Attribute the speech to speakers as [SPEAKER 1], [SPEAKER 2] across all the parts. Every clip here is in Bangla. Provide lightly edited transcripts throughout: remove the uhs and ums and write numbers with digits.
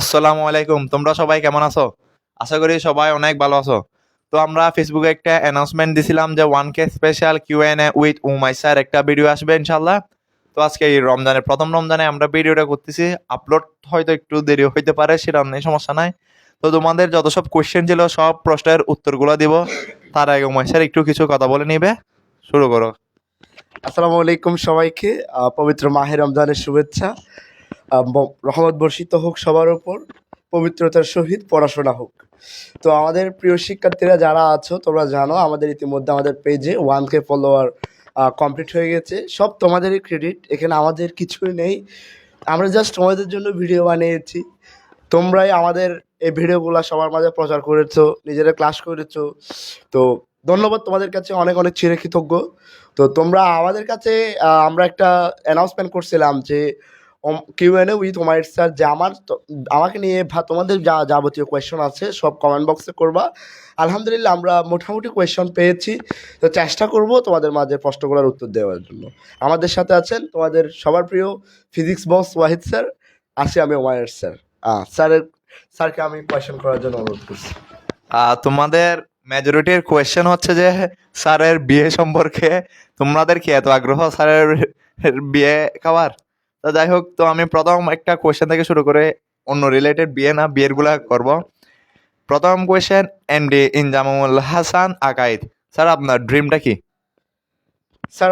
[SPEAKER 1] আসসালামু আলাইকুম। তোমরা সবাই কেমন আছো? আশা করি সবাই অনেক ভালো আছো। তো আমরা ফেসবুকে একটা অ্যানাউন্সমেন্ট দিছিলাম যে 1K স্পেশাল কিউএনএ উইথ উমাইসার একটা ভিডিও আসবে ইনশাল্লাহ। তো আজকে এই রমজানের প্রথম রমজানে আমরা ভিডিওটা করতেছি। আপলোড হয়তো একটু দেরি হইতে পারে, সেটা নিয়ে সমস্যা নাই। তো তোমাদের যত সব কোয়েশ্চেন ছিল সব প্রশ্নের উত্তরগুলো দিব। তার আগে উমাইসার একটু কিছু কথা বলে নিবে। শুরু করো।
[SPEAKER 2] আসসালামু আলাইকুম সবাইকে। পবিত্র মাহে রমজানের শুভেচ্ছা। রহমত বর্ষিত হোক সবার উপর, পবিত্রতার সহিত পড়াশোনা হোক। তো আমাদের প্রিয় শিক্ষার্থীরা যারা আছো, তোমরা জানো আমাদের ইতিমধ্যে আমাদের পেজে 1K ফলোয়ার কমপ্লিট হয়ে গেছে। সব তোমাদেরই ক্রেডিট, এখানে আমাদের কিছুই নেই। আমরা জাস্ট তোমাদের জন্য ভিডিও বানিয়েছি। তোমরাই আমাদের এই ভিডিওগুলো সবার মাঝে প্রচার করেছো, নিজেরা ক্লাস করেছো। তো ধন্যবাদ তোমাদের কাছে, অনেক অনেক চিরকৃতজ্ঞ। তো তোমরা আমাদের কাছে আমরা একটা অ্যানাউন্সমেন্ট করছিলাম যে কিউএনএ উইথ ওমাইর স্যার, যে আমাকে নিয়ে তোমাদের যা যাবতীয় কোয়েশ্চন আছে সব কমেন্ট বক্সে করবা। আলহামদুলিল্লাহ আমরা মোটামুটি কোয়েশ্চন পেয়েছি। তো চেষ্টা করব তোমাদের মাঝে প্রশ্নগুলোর উত্তর দেওয়ার জন্য। আমাদের সাথে আছেন তোমাদের সবার প্রিয় ফিজিক্স বস ওয়াহিদ স্যার, আছি আমি ওমায়ের স্যার। স্যারকে আমি কোয়েশ্চেন করার জন্য অনুরোধ করছি।
[SPEAKER 1] তোমাদের মেজরিটির কোয়েশ্চেন হচ্ছে যে স্যারের বিয়ে সম্পর্কে তোমাদের কি এত আগ্রহ স্যারের বিয়ে খাওয়ার? তো যাই হোক, তো আমি প্রথম একটা কোয়েশ্চেন থেকে শুরু করে অন্য রিলেটেড বিয়ে না বিয়ের গুলা করব। প্রথম question, MD Inzamul Hasan Akaid sir, আপনার ড্রিমটা কি?
[SPEAKER 2] স্যার,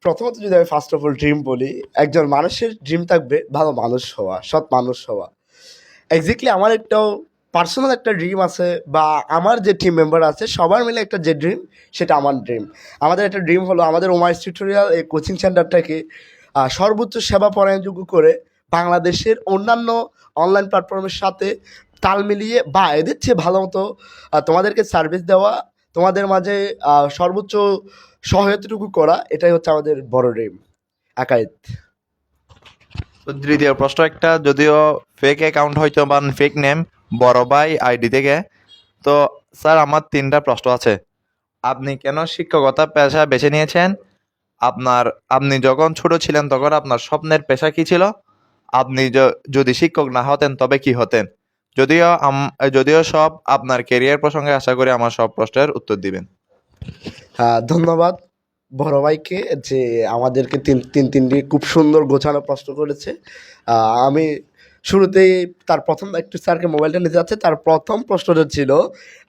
[SPEAKER 2] প্রথমত যদি আমি ফার্স্ট অফ অল ড্রিম বলি, একজন মানুষের ড্রিম থাকবে ভালো মানুষ হওয়া, সৎ মানুষ হওয়া। এক্স্যাক্টলি আমার একটাও পার্সোনাল একটা ড্রিম আছে, বা আমার যে টিম মেম্বার আছে সবার মিলে একটা যে ড্রিম, সেটা আমার ড্রিম। আমাদের একটা ড্রিম হলো আমাদের ওমাইস টিউটোরিয়াল এই কোচিং সেন্টারটাকে সর্বোচ্চ সেবা পরায়ণযোগ্য করে বাংলাদেশের অন্যান্য অনলাইন প্ল্যাটফর্মের সাথে তাল মিলিয়ে বা এদের চেয়ে ভালো মতো তোমাদেরকে সার্ভিস দেওয়া, তোমাদের মাঝে সর্বোচ্চ সহায়তাটুকু করা, এটাই হচ্ছে আমাদের বড় ড্রিম। আকাইদ।
[SPEAKER 1] তো দ্বিতীয় প্রশ্ন একটা, যদিও ফেক অ্যাকাউন্ট হয়তো বা ফেক নেম, বড় ভাই আইডি থেকে। তো স্যার, আমার তিনটা প্রশ্ন আছে। আপনি কেন শিক্ষকতা পেশা বেছে নিয়েছেন? আপনি যখন ছোট ছিলেন তখন আপনার স্বপ্নের পেশা কি ছিল? আপনি যদি শিক্ষক না হতেন তবে কি হতেন? যদিও সব আপনার কেরিয়ার প্রসঙ্গে আশা করি আমার সব প্রশ্নের উত্তর দিবেন।
[SPEAKER 2] ধন্যবাদ বড় ভাইকে যে আমাদেরকে তিনটি খুব সুন্দর গোছানো প্রশ্ন করেছে। আমি শুরুতেই তার প্রথম একটু স্যারকে মোবাইলটা নিতে যাচ্ছে। তার প্রথম প্রশ্নটা ছিল,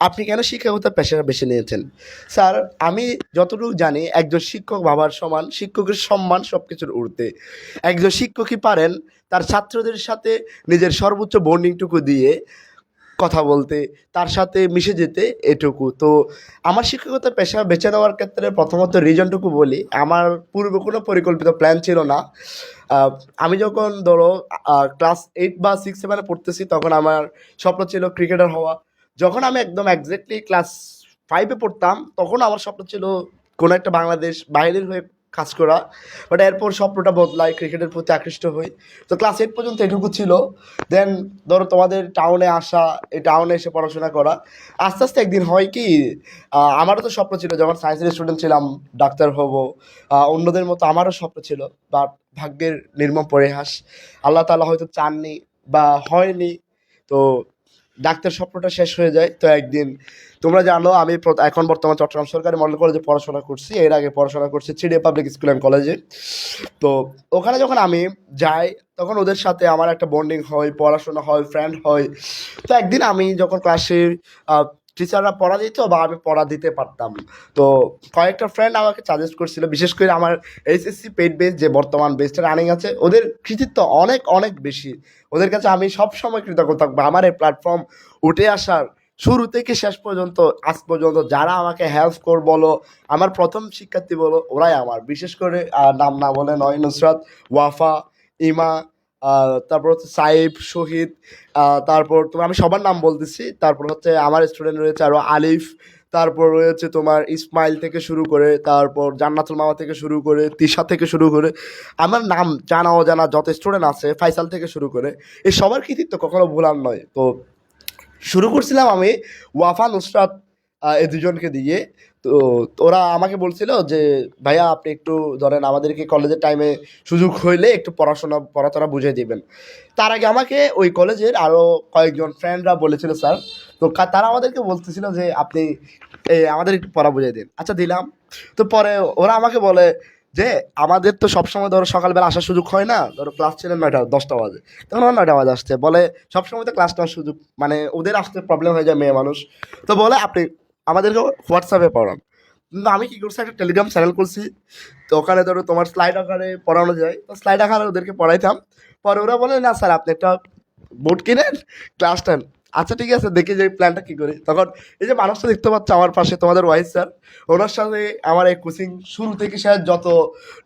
[SPEAKER 2] আপনি কেন শিক্ষকতা পেশাটা বেছে নিয়েছেন? স্যার, আমি যতটুকু জানি একজন শিক্ষক বাবার সমান, শিক্ষকের সম্মান সব কিছুর ঊর্ধ্বে। একজন শিক্ষকই পারেন তার ছাত্রদের সাথে নিজের সর্বোচ্চ বন্ডিংটুকু দিয়ে কথা বলতে, তার সাথে মিশে যেতে, এটুকু। তো আমার শিক্ষকতা পেশা বেছে নেওয়ার ক্ষেত্রে প্রথমত রিজনটুকু বলি, আমার পূর্বে কোনো পরিকল্পিত প্ল্যান ছিল না। আমি যখন ধরো ক্লাস 8 বা 6 7 পড়তেছি, তখন আমার স্বপ্ন ছিল ক্রিকেটার হওয়া। যখন আমি একদম এক্স্যাক্টলি ক্লাস 5-এ পড়তাম, তখন আমার স্বপ্ন ছিল কোনো একটা বাংলাদেশ বাইরের হয়ে কাজ করা। বাট এরপর স্বপ্নটা বদলায়, ক্রিকেটের প্রতি আকৃষ্ট হই। তো ক্লাস 8 পর্যন্ত এটুকু ছিল। দেন ধরো তোমাদের টাউনে আসা, এই টাউনে এসে পড়াশোনা করা। আস্তে আস্তে একদিন হয় কি, আমারও তো স্বপ্ন ছিল, যখন সায়েন্সের স্টুডেন্ট ছিলাম ডাক্তার হব। অন্যদের মতো আমারও স্বপ্ন ছিল, বাট ভাগ্যের নির্মম পরিহাস, আল্লাহ তাআলা হয়তো চাননি বা হয়নি। তো ডাক্তার স্বপ্নটা শেষ হয়ে যায়। তো একদিন, তোমরা জানো আমি এখন বর্তমান চট্টগ্রাম সরকারি মডেল কলেজে পড়াশোনা করছি। এর আগে পড়াশোনা করছি চিড়িয়া পাবলিক স্কুল অ্যান্ড কলেজে। তো ওখানে যখন আমি যাই, তখন ওদের সাথে আমার একটা বন্ডিং হয়, পড়াশোনা হয়, ফ্রেন্ড হয়। তো একদিন আমি যখন ক্লাসে টিচাররা পড়া দিত বা আমি পড়া দিতে পারতাম, তো কয়েকটা ফ্রেন্ড আমাকে সাজেস্ট করছিল, বিশেষ করে আমার এইচএসসি পেইড বেস যে বর্তমান বেসটা রানিং আছে, ওদের কৃতিত্ব অনেক অনেক বেশি। ওদের কাছে আমি সব সময় কৃতজ্ঞ থাকবো। আমার এই প্ল্যাটফর্ম উঠে আসার শুরু থেকে শেষ পর্যন্ত, আজ পর্যন্ত যারা আমাকে হেল্প বলো, আমার প্রথম শিক্ষার্থী বলো, ওরাই আমার। বিশেষ করে নাম না বলে নয়, নুসরাত, ওয়াফা, ইমা, তারপর হচ্ছে সাইফ, শহীদ, তারপর তোমার আমি সবার নাম বলতেছি। তারপর হচ্ছে আমার স্টুডেন্ট রয়েছে আরও আলিফ, তারপর রয়েছে তোমার ইসমাইল থেকে শুরু করে, তারপর জান্নাতুল মামা থেকে শুরু করে, তিশা থেকে শুরু করে, আমার নাম জানা অজানা যত স্টুডেন্ট আছে, ফাইসাল থেকে শুরু করে, এই সবার কৃতিত্ব কখনো ভুলার নয়। তো শুরু করছিলাম আমি ওয়াফা, নুসরাত, এই দুজনকে দিয়ে। তো ওরা আমাকে বলছিল যে ভাইয়া আপনি একটু ধরেন আমাদেরকে কলেজের টাইমে সুযোগ হইলে একটু পড়াশোনা বুঝিয়ে দিবেন। তার আগে আমাকে ওই কলেজের আরও কয়েকজন ফ্রেন্ডরা বলেছিল স্যার। তো তারা আমাদেরকে বলতেছিল যে আপনি আমাদের একটু পড়া বুঝিয়ে দিন। আচ্ছা দিলাম। তো পরে ওরা আমাকে বলে যে আমাদের তো সবসময় ধরো সকালবেলা আসার সুযোগ হয় না, ধরো ক্লাস ছিল 9টা 10টা বাজে, তখন ওরা 9টা বাজে আসছে, বলে সবসময় তো ক্লাস নেওয়ার সুযোগ মানে ওদের আসতে প্রবলেম হয়ে যায়, মেয়ে মানুষ। তো বলে আপনি আমাদেরকে হোয়াটসঅ্যাপে পড়ান। কিন্তু আমি কী করছি, একটা টেলিগ্রাম চ্যানেল করছি। তো ওখানে ধরো তোমার স্লাইড আকারে পড়ানো যায়, তো স্লাইড আকারে ওদেরকে পড়াইতাম। পরে ওরা বলে না স্যার আপনি একটা বোর্ড কিনেন, ক্লাস নেন। আচ্ছা ঠিক আছে, দেখি যে প্ল্যানটা কী করি। তখন এই যে মানুষটা দেখতে পাচ্ছ আমার পাশে, তোমাদের ওয়াইস স্যার, ওনার সাথে আমার এই কোচিং শুরু থেকে শেষ যত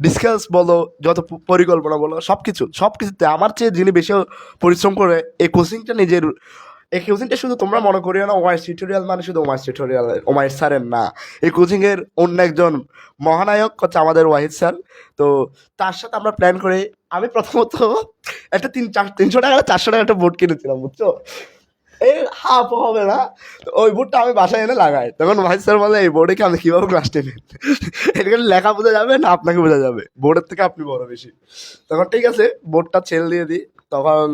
[SPEAKER 2] ডিসকাস বলো, যত পরিকল্পনা বলো, সব কিছুতে আমার চেয়ে যিনি বেশি পরিশ্রম করে এই কোচিংটা নিজের, এই কোচিংটা শুধু তোমরা মনে করিও না ওমাইস টিউটোরিয়াল মানে শুধু ওমাইস স্যারের না, এই কোচিংয়ের অন্য একজন মহানায়ক হচ্ছে আমাদের ওয়াহিদ স্যার। তো তার সাথে আমরা প্ল্যান করে আমি প্রথমত একটা 300 টাকা 400 টাকা একটা বোর্ড কিনেছিলাম, বুঝছো? এই হাফ হবে না। তো ওই বোর্ডটা আমি বাসায় এনে লাগাই, তখন ওয়াহিদ স্যার বলে এই বোর্ডে কি আমি কীভাবে ক্লাস টেনে, এখানে লেখা বোঝা যাবে না আপনাকে বোঝা যাবে, বোর্ডের থেকে আপনি বড় বেশি। তখন ঠিক আছে বোর্ডটা ছেড়ে দিয়ে দিই। তখন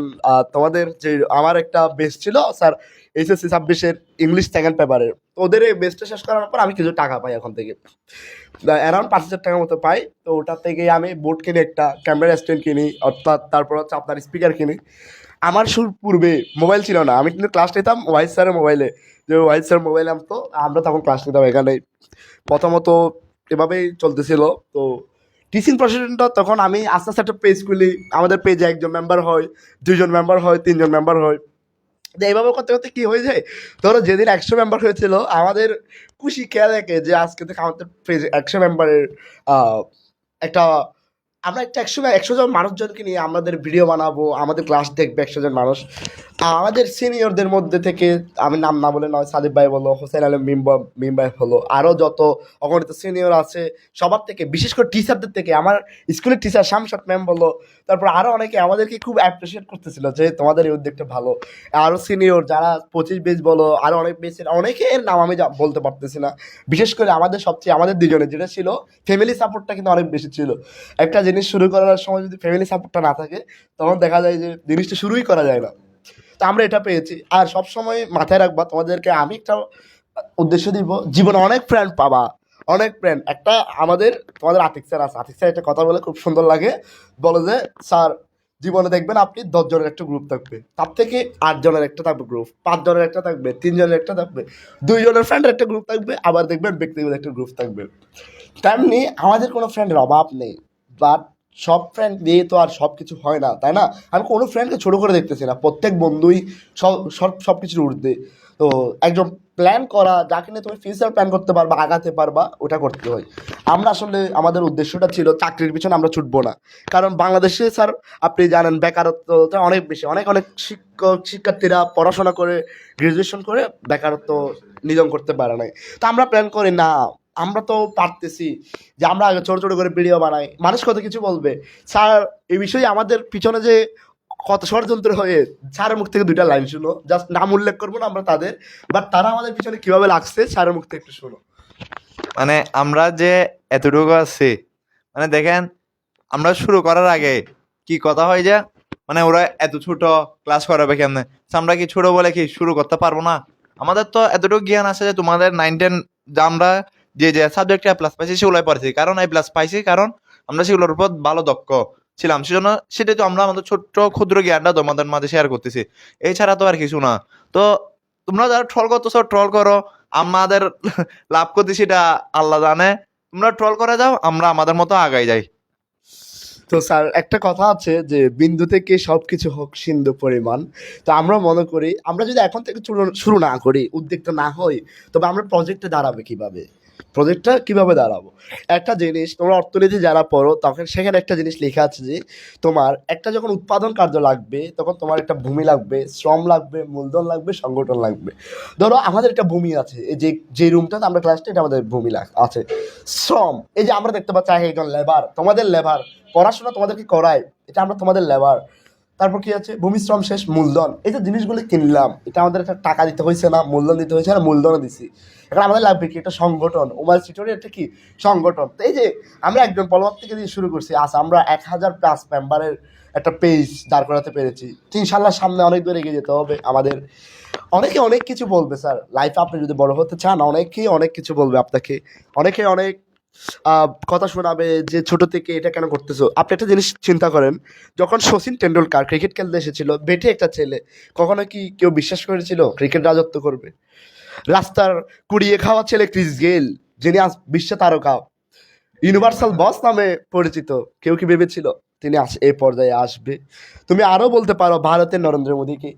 [SPEAKER 2] তোমাদের যে আমার একটা বেস ছিল স্যার এইচএসসি 26-এর ইংলিশ সেকেন্ড পেপারের, তো ওদের এই বেসটা শেষ করার পর আমি কিছু টাকা পাই এখন থেকে, অ্যারাউন্ড 5,000 টাকার মতো পাই। তো ওটার থেকে আমি বোর্ড কিনি, একটা ক্যামেরা স্ট্যান্ড কিনি, অর্থাৎ তারপর হচ্ছে আপনার স্পিকার কিনি। আমার পূর্বে মোবাইল ছিল না, আমি কিন্তু ক্লাস নিতাম ওয়াইস স্যারের মোবাইলে, যে ওয়াইস স্যার মোবাইল আনতো, আমরা তখন ক্লাস নিতাম এখানে। প্রথমত এভাবেই চলতেছিল। তো টিচিং প্রফেশনটা তখন আমি আস্তে আস্তে একটা পেজ খুলি, আমাদের পেজে 1জন মেম্বার হয়, 2জন মেম্বার হয়, 3জন মেম্বার হয়। তো এইভাবে করতে করতে কী হয়ে যায়, ধরো যেদিন 100 মেম্বার হয়েছিল আমাদের খুশি খেয়াল রাখে যে আজকে থেকে আমাদের পেজে 100 মেম্বারের একটা, আমরা একটা 100 জন মানুষজনকে নিয়ে আমাদের ভিডিও বানাবো, আমাদের ক্লাস দেখবে 100 জন মানুষ। আমাদের সিনিয়রদের মধ্যে থেকে আমি নাম না বলে নয়, সাদিব ভাই বলো, হোসেন আলম মিম ভাই হলো, আরও যত অগণিত সিনিয়র আছে সবার থেকে, বিশেষ করে টিচারদের থেকে, আমার স্কুলের টিচার শামসাদ ম্যাম বলো, তারপর আরও অনেকে আমাদেরকে খুব অ্যাপ্রিসিয়েট করতেছিল যে তোমাদের এই উদ্যোগটা ভালো। আরও সিনিয়র যারা 25 বেচ বলো, আরও অনেক বেচের অনেকের নাম আমি বলতে পারতেছি না। বিশেষ করে আমাদের দুজনের যেটা ছিল, ফ্যামিলি সাপোর্টটা কিন্তু অনেক বেশি ছিল। একটা জিনিস শুরু করার সময় যদি ফ্যামিলি সাপোর্টটা না থাকে, তখন দেখা যায় যে জিনিসটা শুরুই করা যায় না। তো আমরা এটা পেয়েছি। আর সবসময় মাথায় রাখবা, তোমাদেরকে আমি একটা উদ্দেশ্য দিব, জীবনে অনেক ফ্রেন্ড পাবা, অনেক ফ্রেন্ড। একটা আমাদের তোমাদের আতিক স্যার আছে, আতিক স্যার একটা কথা বলে খুব সুন্দর লাগে, বলো যে স্যার জীবনে দেখবেন আপনি 10 জনের একটা গ্রুপ থাকবে, তার থেকে 8 জনের একটা থাকবে গ্রুপ, 5 জনের একটা থাকবে, 3 জনের একটা থাকবে, 2 জনের ফ্রেন্ডের একটা গ্রুপ থাকবে, আবার দেখবেন ব্যক্তিগত একটা গ্রুপ থাকবে। তেমনি আমাদের কোনো ফ্রেন্ডের অভাব নেই, বাট সব ফ্রেন্ড দিয়ে তো আর সব কিছু হয় না, তাই না? আমি কোনো ফ্রেন্ডকে ছোটো করে দেখতেছি না, প্রত্যেক বন্ধুই সব কিছুর ঊর্ধ্বে। তো একজন প্ল্যান করা, যাকে নিয়ে তুমি ফিউচার প্ল্যান করতে পারবা, আগাতে পারবা, ওটা করতে হয়। আমরা আসলে আমাদের উদ্দেশ্যটা ছিল চাকরির পিছনে আমরা ছুটবো না, কারণ বাংলাদেশে স্যার আপনি জানেন বেকারত্বটা অনেক বেশি, অনেক অনেক শিক্ষার্থীরা পড়াশোনা করে গ্র্যাজুয়েশন করে বেকারত্ব নিধন করতে পারে নাই। তো আমরা প্ল্যান করি না, আমরা তো পারতেছি যে আমরা আগে ছোটো ছোটো করে ভিডিও বানাই, মানুষ কত কিছু বলবে। স্যার এই বিষয়ে আমাদের পিছনে যে কত ষড়যন্ত্র হয়ে, স্যারের মুখ থেকে 2টা লাইন শুনো, জাস্ট নাম উল্লেখ করবো না আমরা তাদের, বাট তারা আমাদের পিছনে কীভাবে লাগছে স্যারের মুখ থেকে একটু শুনো।
[SPEAKER 1] মানে আমরা যে এতটুকু আছি, মানে দেখেন আমরা শুরু করার আগে কি কথা হয় যে মানে ওরা এত ছোট ক্লাস করাবে কেমনে, আমরা কি ছোট বলে কি শুরু করতে পারবো না? আমাদের তো এতটুকু জ্ঞান আছে যে তোমাদের 9-10 যা আমরা যে যে সাবজেক্টে প্লাস পাইছি সেগুলোই পড়েছি, কারণ এই প্লাস পাইছি কারণ আমরা সেগুলোর উপর ভালো দক্ষ ছিলাম, সেজন্য সেটাই তো আমরা আমাদের ছোট্ট ক্ষুদ্র জ্ঞানটা তোমাদের মাঝে শেয়ার করতেছি, এছাড়া তো আর কিছু না। তো তোমরা যারা ট্রল করতেছো ট্রল করো, আমাদের লাভ করতে সেটা আল্লাহ জানে, তোমরা ট্রল করে যাও, আমরা আমাদের মতো আগাই যাই।
[SPEAKER 2] তো স্যার একটা কথা আছে যে বিন্দু থেকে সব কিছু হোক সিন্ধু পরিমাণ। তো আমরা মনে করি আমরা যদি এখন থেকে শুরু না করি, উদ্যোক্তা না হই, তবে আমরা প্রজেক্টে দাঁড়াবে কীভাবে, প্রজেক্টটা কীভাবে দাঁড়াবো? একটা জিনিস তোমরা অর্থনীতি যারা পড়ো, তখন সেখানে একটা জিনিস লেখা আছে যে তোমার একটা যখন উৎপাদন কার্য লাগবে, তখন তোমার একটা ভূমি লাগবে, শ্রম লাগবে, মূলধন লাগবে, সংগঠন লাগবে। ধরো আমাদের একটা ভূমি আছে, এই যে রুমটাতে আমরা ক্লাসটা, এটা আমাদের ভূমি আছে। শ্রম, এই যে আমরা দেখতে পাচ্ছি একজন লেবার, তোমাদের লেবার, পড়াশোনা তোমাদেরকে করায়, এটা আমরা তোমাদের লেবার। তারপর কি আছে, ভূমিশ্রম শেষ, মূলধন। এই যে জিনিসগুলো কিনলাম, এটা আমাদের একটা টাকা দিতে হয়েছে না, মূলধন দিতে হয়েছে না, মূলধনও দিছি। এখন আমাদের লাগবে কি, একটা সংগঠন। ওমার সিটোরি একটা কি সংগঠন। তো এই যে আমরা একজন ফলোয়ার থেকে দিয়ে শুরু করছি, আজ আমরা 1000+ মেম্বারের একটা পেজ দাঁড় করাতে পেরেছি। ইনশাল্লাহ সামনে অনেক দূর এগিয়ে যেতে হবে আমাদের। অনেকে অনেক কিছু বলবে স্যার লাইফে, আপনি যদি বড় হতে চান অনেকেই অনেক কিছু বলবে আপনাকে, অনেকে অনেক কথা শোনাবে যে ছোট থেকে এটা কেন করতেছো। আপনি একটা জিনিস চিন্তা করেন, যখন সচিন টেন্ডুলকার ক্রিকেট খেলতে এসেছিল, বেটে একটা ছেলে, কখনো কি কেউ বিশ্বাস করেছিল ক্রিকেট রাজত্ব করবে? রাস্তার কুড়িয়ে খাওয়া ছেলে ক্রিস গেল, যিনি আজ বিশ্ব তারকা, ইউনিভার্সাল বস নামে পরিচিত, কেউ কি ভেবেছিল তিনি এই পর্যায়ে আসবে? তুমি আরো বলতে পারো ভারতের নরেন্দ্র মোদীকে,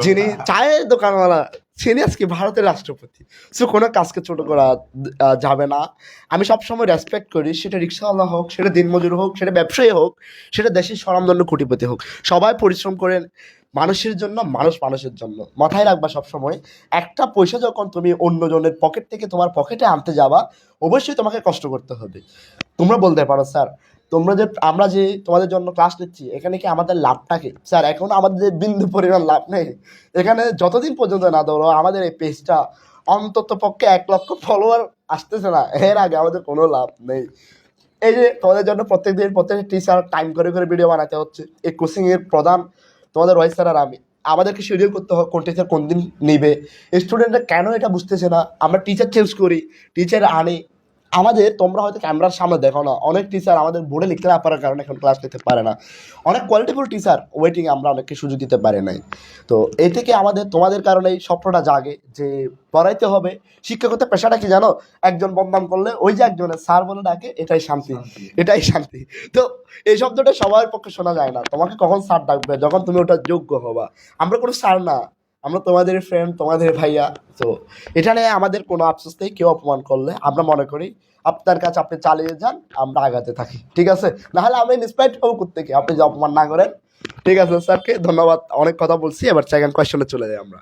[SPEAKER 2] যিনি চায়ের দোকানওয়ালা, তিনি আজকে ভারতের রাষ্ট্রপতি। সো কোনো কাজকে ছোট করা যাবে না। আমি সবসময় রেসপেক্ট করি, সেটা রিক্সাওয়ালা হোক, সেটা দিনমজুর হোক, সেটা ব্যবসায়ী হোক, সেটা দেশের স্বনামধন্য কোটিপতি হোক, সবাই পরিশ্রম করেন মানুষের জন্য, মানুষ মানুষের জন্য। মাথায় রাখবা সবসময়, একটা পয়সা যখন তুমি অন্যজনের পকেট থেকে তোমার পকেটে আনতে যাবা, অবশ্যই তোমাকে কষ্ট করতে হবে। তোমরা বলতে পারো স্যার, আমরা যে তোমাদের জন্য ক্লাস নিচ্ছি, এখানে কি আমাদের লাভটা কি? স্যার এখন আমাদের বিন্দু পরিমাণ লাভ নেই। এখানে যতদিন পর্যন্ত না ধরো আমাদের এই পেজটা অন্তত পক্ষে 1 লক্ষ ফলোয়ার আসতেছে না, এর আগে আমাদের কোনো লাভ নেই। এই যে তোমাদের জন্য প্রত্যেকটা টিচার টাইম করে করে ভিডিও বানাতে হচ্ছে। এই কোচিং এর প্রধান তোমাদের রয়েছে স্যার আর আমি। আমাদেরকে শিডিউল করতে হবে কোন টিচার কোন দিন নিবে। স্টুডেন্টরা কেন এটা বুঝতেছে না, আমরা টিচার চেঞ্জ করি, টিচার আনি। আমাদের, তোমরা হয়তো ক্যামেরার সামনে দেখো না, অনেক টিচার আমাদের বোর্ডে লিখতে না পারার কারণে এখন ক্লাস নিতে পারে না। অনেক কোয়ালিটিফুল টিচার ওয়েটিংয়ে, আমরা অনেককে সুযোগ দিতে পারি নাই। তো এই থেকে আমাদের তোমাদের কারণে এই স্বপ্নটা জাগে যে পড়াইতে হবে। শিক্ষকতার পেশাটা কি জানো? একজন বদনাম করলে ওই যে একজনের স্যার বলে ডাকে, এটাই শান্তি, এটাই শান্তি। তো এই শব্দটা সবার পক্ষে শোনা যায় না। তোমাকে কখন স্যার ডাকবে? যখন তুমি ওটা যোগ্য হবা। আমরা কোনো স্যার না, আমরা তোমাদের ফ্রেন্ড, তোমাদের ভাইয়া। তো এটা নিয়ে আমাদের কোনো আফসোস নেই। কেউ অপমান করলে আমরা মনে করি আপনার কাছে আপনি চালিয়ে যান, আমরা আগাতে থাকি, ঠিক আছে? নাহলে আমি ইন্সপায়ার্ড হবো কোত্থেকে, আপনি যে অপমান না করেন। ঠিক আছে স্যারকে ধন্যবাদ, অনেক কথা বলছি, এবার সেকেন্ড কোয়েশ্চনে চলে যাই আমরা।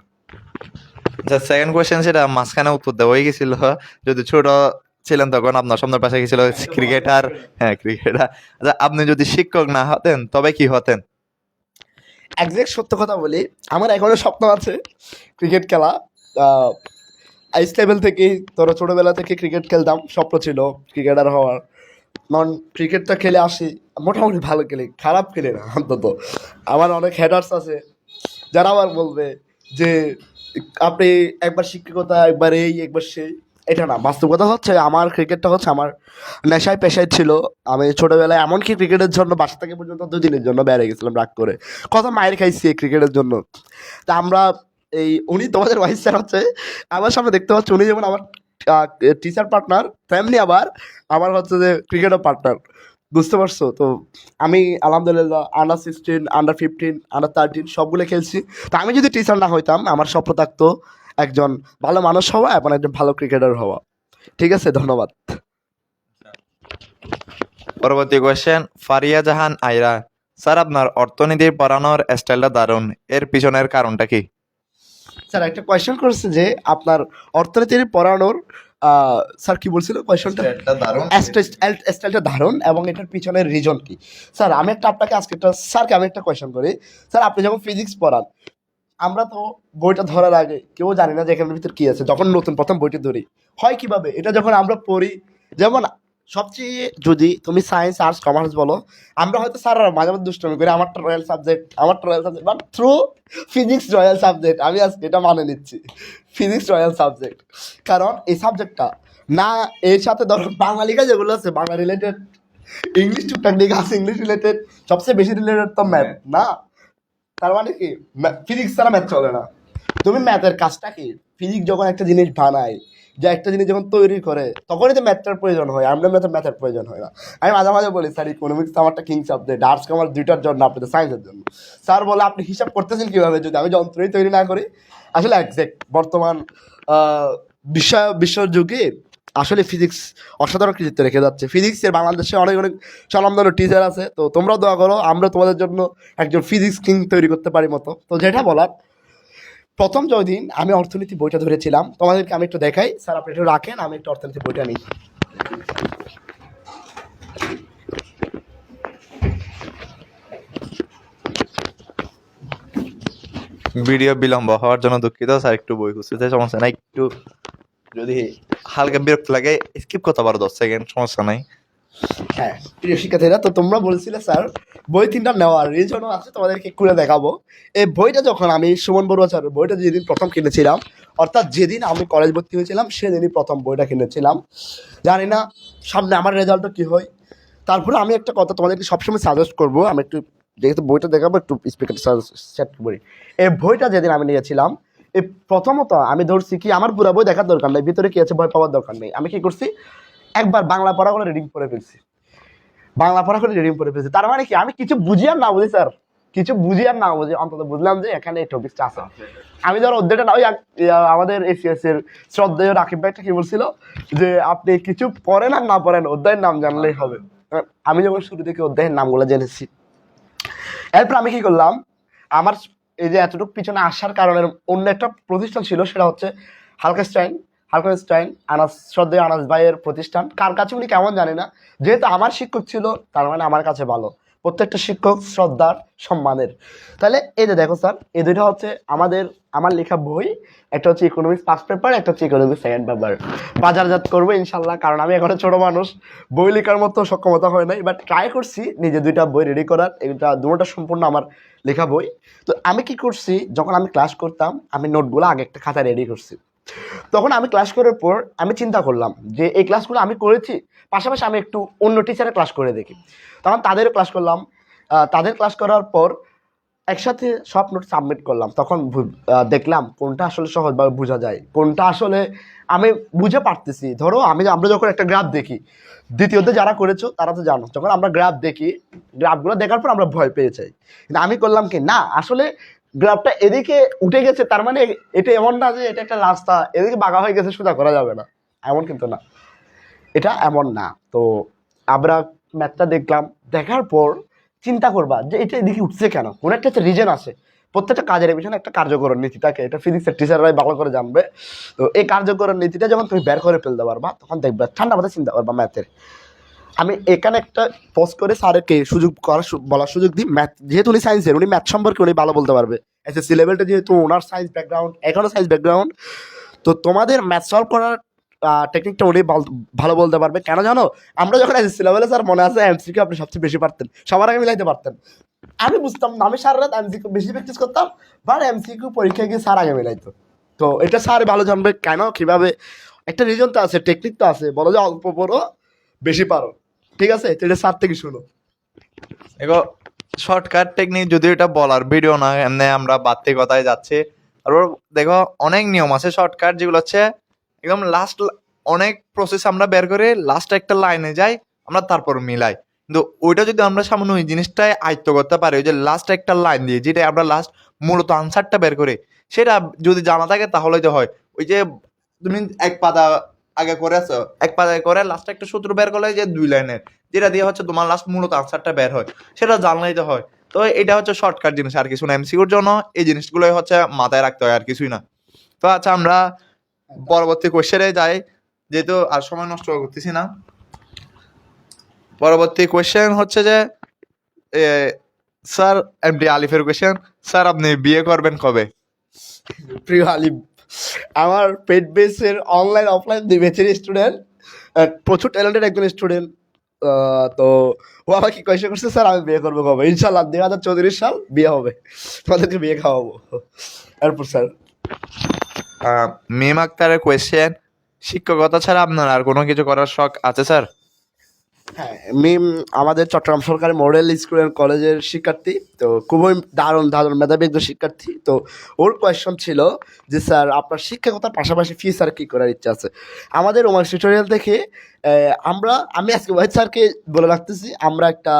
[SPEAKER 1] আচ্ছা, সেকেন্ড কোয়েশ্চেন সেটা মাঝখানে উত্তর দেওয়া হয়ে গেছিল। যদি ছোট ছিলেন তখন আপনার সামনের পাশে গেছিল ক্রিকেটার। হ্যাঁ, ক্রিকেটার। আচ্ছা, আপনি যদি শিক্ষক না হতেন তবে কি হতেন?
[SPEAKER 2] একজ্যাক্ট সত্য কথা বলি, আমার এখনো স্বপ্ন আছে ক্রিকেট খেলা। আইস লেভেল থেকেই, ধরো ছোটোবেলা থেকে ক্রিকেট খেলতাম, স্বপ্ন ছিল ক্রিকেটার হওয়ার। নন ক্রিকেটটা খেলে আসি, মোটামুটি ভালো খেলি, খারাপ খেলি না অন্তত। আমার অনেক হেডার্স আছে যারা আবার বলবে যে আপনি একবার শিক্ষকতা, একবার এই, একবার সেই। এটা না, বাস্তব কথা হচ্ছে আমার ক্রিকেটটা হচ্ছে আমার নেশায় পেশায় ছিল। আমি ছোটোবেলায় এমনকি ক্রিকেটের জন্য বাসা থেকে পর্যন্ত 2 দিনের জন্য বেড়ে গেছিলাম রাগ করে, কত মায়ের খাইছি এই ক্রিকেটের জন্য। তা আমরা এই, উনি তোমাদের ভাইস স্যার হচ্ছে, আমার সামনে দেখতে পাচ্ছ, উনি যেমন আমার টিচার পার্টনার, তেমনি আবার আমার হচ্ছে যে ক্রিকেটের পার্টনার। বুঝতে পারছো তো? আমি আলহামদুলিল্লাহ আন্ডার 16, আন্ডার 15, আন্ডার 13 সবগুলো খেলছি। তা আমি যদি টিচার না হইতাম, আমার স্বপ্ন থাকতো একজন ভালো মানুষ হওয়া এবং একজন ভালো ক্রিকেটার হওয়া। ঠিক আছে, ধন্যবাদ।
[SPEAKER 1] পরবর্তী কোয়েশ্চেন, ফারিয়া জাহান আয়রা। স্যার, আপনার অর্থনীতির পড়ানোর স্টাইলটা দারুণ, এর পিছনের কারণটা কি?
[SPEAKER 2] স্যার একটা কোয়েশ্চেন করছে যে আপনার অর্থনীতির পড়ানোর, স্যার কি বলছিল কোয়েশ্চনটা? স্টাইলটা দারুণ এবং এটার পিছনের রিজন কি? স্যার আমি একটা আপনাকে আজকে একটা স্যারকে আমি একটা কোয়েশ্চন করি। স্যার আপনি যখন ফিজিক্স পড়ান, আমরা তো বইটা ধরার আগে কেউ জানি না যে এখানের ভিতর কি আছে। যখন নতুন প্রথম বইটি ধরি, হয় কিভাবে, এটা যখন আমরা পড়ি, যেমন সবচেয়ে যদি তুমি সায়েন্স, আর্টস, কমার্স বলো, আমরা হয়তো স্যার মাঝে মাঝে দুষ্টমি করি, আমারটা রয়্যাল সাবজেক্ট, আমারটা royal subject, but through physics royal subject. আমি আজকে এটা মানে নিচ্ছি, ফিজিক্স রয়্যাল সাবজেক্ট। কারণ এই সাবজেক্টটা না, এর সাথে ধরো বাঙালিকা যেগুলো আছে, বাংলা রিলেটেড, ইংলিশ টুকটাক দিকে আছে, ইংলিশ রিলেটেড, সবচেয়ে বেশি রিলেটেড তো ম্যাথ না। তার মানে কি, ফিজিক্স ছাড়া ম্যাথ চলে না। তুমি ম্যাথের কাজটা কি, ফিজিক্স যখন একটা জিনিস বানায়, যে একটা জিনিস যখন তৈরি করে, তখনই তো ম্যাথটার প্রয়োজন হয়। আমরা ম্যাথের প্রয়োজন হয় না। আমি মাঝে মাঝে বলি স্যার ইকোনমিক্স আমারটা কিং সাবজেক্ট, আর্টস কমার্স দুইটার জন্য, আপনাদের সায়েন্সের জন্য। স্যার বলে আপনি হিসাব করতেছেন কীভাবে যদি আমি যন্ত্রই তৈরি না করি? আসলে একজ্যাক্ট বর্তমান বিশ্ব যুগে আসলে ফিজিক্স অসাধারণ কৃতিত্ব রেখে যাচ্ছে। ফিজিক্সের বাংলাদেশে অনেক অনেক স্বনামধন্য টিচার আছে। তো তোমরাও দোয়া করো আমরা তোমাদের জন্য একজন ফিজিক্স কিং তৈরি করতে পারি মতো। তো যেটা বলার, প্রথম দিন আমি অর্থনীতি বইটা ধরেছিলাম, তোমাদেরকে আমি একটু দেখাই। স্যার আপনি একটু রাখেন, আমি একটু অর্থনীতি বইটা নিই।
[SPEAKER 1] ভিডিও বিলম্ব হওয়ার জন্য দুঃখিত স্যার, একটু বই খুঁজতে সমস্যা নাই, একটু যদি হালকা বিরক্ত লাগে স্কিপ করতে পারো 10 সেকেন্ড, সমস্যা নাই।
[SPEAKER 2] হ্যাঁ, প্রিয় শিক্ষার্থীরা, তো তোমরা বলছিলে স্যার বই 3টা নেওয়ার রিজনও আছে, তোমাদেরকে খুলে দেখাবো। এই বইটা যখন আমি সুমন বড়ুয়া স্যারের বইটা যেদিন প্রথম কিনেছিলাম, অর্থাৎ যেদিন আমি কলেজ ভর্তি হয়েছিলাম সেদিনই প্রথম বইটা কিনেছিলাম। জানি না সামনে আমার রেজাল্টটা কী হয়। তারপরে আমি একটা কথা তোমাদেরকে সবসময় সাজেস্ট করবো, আমি একটু যেহেতু বইটা দেখাবো একটু স্পিকার সেট করি। এই বইটা যেদিন আমি নিয়েছিলাম, এই প্রথমত আমি ধরছি কি আমার পুরো বই দেখার দরকার নেই, ভিতরে কি আছে ভয় পাওয়ার দরকার নেই। আমি কি করছি, একবার বাংলা পড়া করে রিডিং করে ফেলছি, তার মানে কি আমি কিছু বুঝি আর না বুঝি স্যার, কিছু বুঝি আর না বুঝি অন্তত বুঝলাম যে এখানে এই টপিকটা আছে। আমি ধর অধ্যায়টা না, ওই আমাদের এসিএস এর শ্রদ্ধেয় রাকিব ভাইটা কি বলছিল যে আপনি কিছু পড়েন আর না পড়েন অধ্যায়ের নাম জানলেই হবে। আমি যখন শুরু থেকে অধ্যায়ের নামগুলো জেনেছি, এরপর আমি কি করলাম, আমার এই যে এতটুকু পিছনে আসার কারণের অন্য একটা প্রতিষ্ঠান ছিল, সেটা হচ্ছে হালকেনস্টাইন আনাস, শ্রদ্ধেয় আনাস ভাইয়ের প্রতিষ্ঠান। কার কাছে উনি কেমন জানি না, যেহেতু আমার শিক্ষক ছিল তার মানে আমার কাছে ভালো, প্রত্যেকটা শিক্ষক শ্রদ্ধার সম্মানের। তাহলে এই যে দেখো স্যার, এই দুইটা হচ্ছে আমার লেখা বই, একটা হচ্ছে ইকোনমিক্স ফার্স্ট পেপার, একটা হচ্ছে ইকোনমিক্স সেকেন্ড পেপার। বাজারজাত করবো ইনশাল্লাহ, কারণ আমি এখনো ছোট মানুষ, বই লেখার মতো সক্ষমতা হয় নাই, বাট ট্রাই করছি নিজে দুইটা বই রেডি করার। এটা দুটোটা সম্পূর্ণ আমার লেখা বই। তো আমি কি করছি, যখন আমি ক্লাস করতাম আমি নোটগুলো আগে একটা খাতায় রেডি করছি। তখন আমি ক্লাস করার পর আমি চিন্তা করলাম যে এই ক্লাসগুলো আমি করেছি, পাশাপাশি আমি একটু অন্য টিচারের ক্লাস করে দেখি। তখন তাদেরও ক্লাস করলাম, তাদের ক্লাস করার পর একসাথে সব নোট সাবমিট করলাম। তখন দেখলাম কোনটা আসলে সহজভাবে বোঝা যায়, কোনটা আসলে আমি বুঝে পারতেছি। ধরো আমরা যখন একটা গ্রাফ দেখি, দ্বিতীয়তে যারা করেছো তারা তো জানো, যখন আমরা গ্রাফ দেখি, গ্রাফগুলো দেখার পর আমরা ভয় পেয়ে যাই। কিন্তু আমি করলাম কি, না আসলে গ্রাফটা এদিকে উঠে গেছে, তার মানে এটা এমন না যে এটা একটা রাস্তা এদিকে বাঁকা হয়ে গেছে সোজা করা যাবে না, এমন কিন্তু না, এটা এমন না। তো আমরা ম্যাথটা দেখলাম, দেখার পর চিন্তা করবা যে এটা এদিকে উঠছে কেন, কোনো একটা রিজন আছে। প্রত্যেকটা কাজের পিছনে একটা কার্যকরণ নীতি থাকে, এটা ফিজিক্সের টিচাররাই ভালো করে জানবে। তো এই কার্যকরণ নীতিটা যখন তুমি বের করে ফেলতে পারবা, তখন দেখবে ঠান্ডা মাথায় চিন্তা করবা ম্যাথের। আমি এখানে একটা পোস্ট করে স্যারকে বলার সুযোগ দিই, ম্যাথ যেহেতু উনি সায়েন্সের, উনি ম্যাথ সম্পর্কে উনি ভালো বলতে পারবে। এসএসসি লেভেলটা যেহেতু ওনার সায়েন্স ব্যাকগ্রাউন্ড, এখনও সায়েন্স ব্যাকগ্রাউন্ড, তো তোমাদের ম্যাথ সলভ করার টেকনিকটা উনি ভালো বলতে পারবে। কেন জানো, আমরা যখন এসএসসি লেভেলে স্যার মনে আছে এমসিকিউ আপনি সবচেয়ে বেশি পারতেন, সবার আগে মিলাইতে পারতেন। আমি বুঝতাম না, আমি সারা রাত এমসিকিউ বেশি প্র্যাকটিস করতাম, বাট এমসিকিউ পরীক্ষায় গিয়ে স্যার আগে মিলাইতো। তো এটা স্যার ভালো জানবে কেন কিভাবে, একটা রিজন তো আছে, টেকনিক তো আছে, বলো যে অল্প পড়ো বেশি পারো, ঠিক আছে? তো এটা স্যার থেকে শুনো।
[SPEAKER 1] দেখো শর্টকাট টেকনিক যদিও এটা বলার ভিডিও না, এমনি আমরা বাড়তি কথায় যাচ্ছি। তারপর দেখো অনেক নিয়ম আছে শর্টকাট, যেগুলো হচ্ছে একদম লাস্ট, অনেক প্রসেস আমরা বের করে লাস্ট একটা লাইনে যাই আমরা, তারপর মিলাই। কিন্তু ওইটা যদি আমরা সামান্য ওই জিনিসটাই আয়ত্ত করতে পারি, ওই যে লাস্ট একটা লাইন দিয়ে যেটা আমরা লাস্ট মূলত আনসারটা বের করি, সেটা যদি জানা থাকে তাহলে যে হয়, ওই যে তুমি এক পাতা আগে করে আছো, এক পাতা করে লাস্ট একটা সূত্র বের করলে যে 2 লাইনের, যেটা দিয়ে হচ্ছে তোমার লাস্ট মূলত আনসারটা বের হয়, সেটা জানলেই তো হয়। তো এটা হচ্ছে শর্টকাট জিনিস, আর কিছু না। এমসিকিউর জন্য এই জিনিসগুলোই হচ্ছে মাথায় রাখতে হয়, আর কিছুই না। তো আচ্ছা, আমরা পরবর্তী কোয়েশ্চেনে যাই, যেহেতু আর সময় নষ্ট করতেছি না। পরবর্তী কোয়েশ্চেন হচ্ছে যে স্যার, এমডি আলিফের কোয়েশ্চেন, স্যার আপনি বিয়ে করবেন কবে?
[SPEAKER 2] প্রিয় আলিম, আমার পেড বেসের অনলাইন অফলাইন দুই ব্যাচের স্টুডেন্ট, প্রচুর ট্যালেন্টেড একজন স্টুডেন্ট। তো ও আমাকে কোয়েশ্চেন করছে, স্যার আমি বিয়ে করবো কবে? ইনশাল্লাহ 2034 সাল বিয়ে হবে, তোমাদেরকে বিয়ে খাওয়াবো। এরপর স্যার
[SPEAKER 1] মিম আক্তারের কোয়েশ্চেন, শিক্ষকতা ছাড়া আপনার আর কোনো কিছু করার শখ আছে স্যার?
[SPEAKER 2] হ্যাঁ, মিম আমাদের চট্টগ্রাম সরকারি মডেল স্কুল অ্যান্ড কলেজের শিক্ষার্থী, তো খুবই দারুণ মেধাবী একজন শিক্ষার্থী। তো ওর কোয়েশ্চন ছিল যে স্যার আপনার শিক্ষকতার পাশাপাশি ফিউচার কী করার ইচ্ছা আছে? আমাদের ওমার টিউটোরিয়াল থেকে আমি আজকে ওয়াহিদ স্যারকে বলে রাখতেছি, আমরা একটা